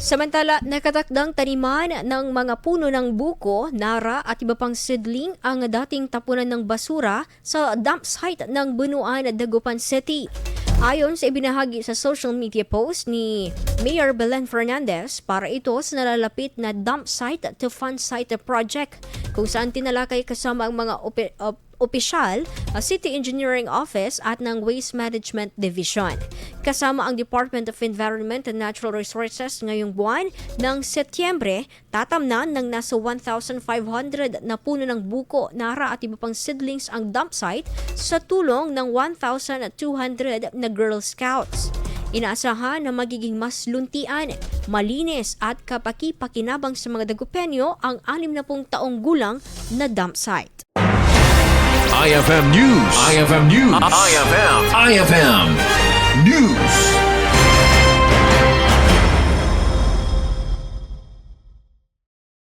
Samantala, nakatakdang taniman ng mga puno ng buko, nara at iba pang seedling ang dating tapunan ng basura sa Dumpsite ng Bonuan, Dagupan City. Ayon sa ibinahagi sa social media post ni Mayor Belen Fernandez, para ito sa nalalapit na Dumpsite to Fund Site project kung saan tinalakay kasama ang mga opisyal, City Engineering Office at ng Waste Management Division. Kasama ang Department of Environment and Natural Resources ngayong buwan ng Setyembre, tatamnan ng nasa 1,500 na puno ng buko, nara at iba pang seedlings ang dump site sa tulong ng 1,200 na Girl Scouts. Inaasahan na magiging mas luntian, malinis at kapaki-pakinabang sa mga Dagupenyo ang 60 taong gulang na dump site. IFM News. IFM News. IFM News.